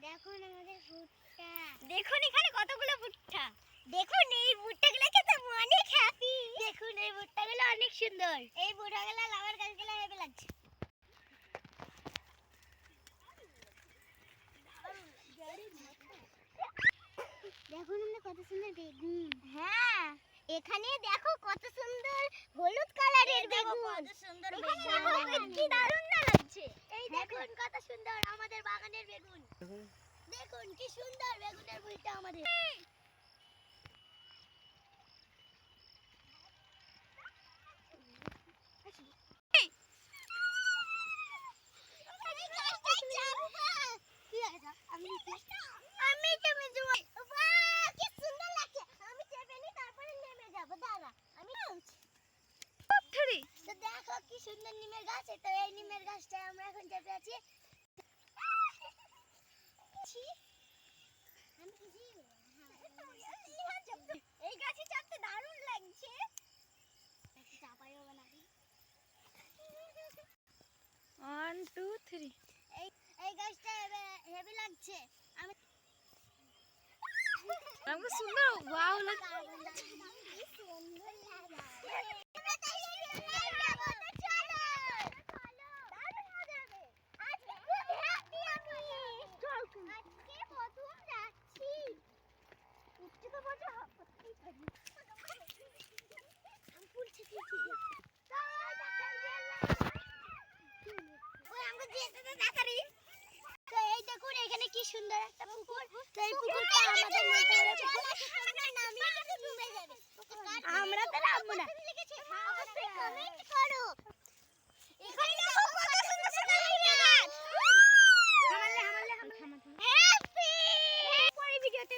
দেখুন আমাদের ভুট্টা। দেখুন এখানে কতগুলো ভুট্টা। দেখুন এই ভুট্টাগুলো খেতে অনেক হ্যাপি। দেখুন এই ভুট্টাগুলো অনেক সুন্দর। এই ভুট্টাগুলো লাভার গাছগুলো হেভি লাগছে। দেখুন আমরা কত সুন্দর বেগুন। হ্যাঁ এখানে দেখো কত সুন্দর হলুদ কালারের বেগুন। কত সুন্দর বেগুন, কি দারুণ না লাগছে। এই দেখুন কত সুন্দর আমাদের বাগানের বেগুন। দেখুন কি সুন্দর বেগুনের ভুঁইটা আমাদের। দেখো কি সুন্দর নিমের গাছ। এটা এই নিমের গাছটা আমরা এখন চেপে আছি। এই গাছে চাপতে দারুণ লাগছে। চাপাইও না। 1 2 3 এই গাছটা হেভি লাগছে। আমি আমাকে সুন্দর ওয়াও লাগছে। কি সুন্দর একটা পুকুর। তো এই পুকুরটা আমাদের নদীর পুকুর। ডুবে যাবে। আমরা তো নামবো না। অবশ্যই কমেন্ট করো। এখানে দেখো কত সুন্দর সুন্দর গাছ। হামালে হ্যাপি। পরে ভিডিওতে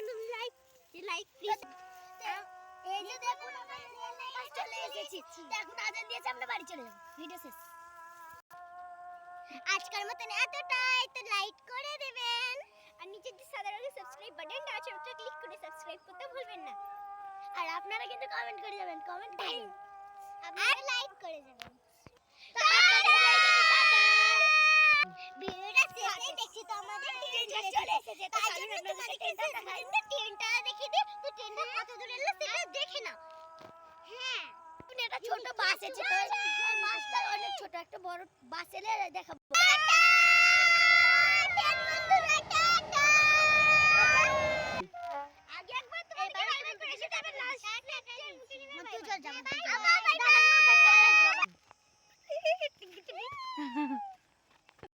লাইক প্লিজ। এই যে দেখুন আমরা চলে এসেছি। দেখুন আজান দিয়েছে আমরা বাড়ি চলে যাব। ভিডিও শেষ। আজকের মতন এতটাই। তো লাইক করে দেবেন আর নিচে যে সাদা রঙের সাবস্ক্রাইব বাটনটা আছে ওটা ক্লিক করে সাবস্ক্রাইব করতে ভুলবেন না। আর আপনারা কিন্তু কমেন্ট করে যাবেন। Comment time. আপনারা লাইক করে যাবেন। তো ভিডিওটা শেষে দেখছি তো আমাদের ট্রেনটা চলে এসেছে। তাই জন্য আপনাদের ট্রেনটা দেখাই। ট্রেনটা দেখিয়ে দিই। তো ট্রেনটা কত দূরে এলো সেটা দেখে নাও। হ্যাঁ এটা ছোট বাস আছে। তো এই বাসটা অনেক ছোট। একটা বড় বাস এলে দেখাবো। আগে একবার তোমাকে বাই বাই করে সেটা আমি লাস্ট ট্রেন উঠে নেবে।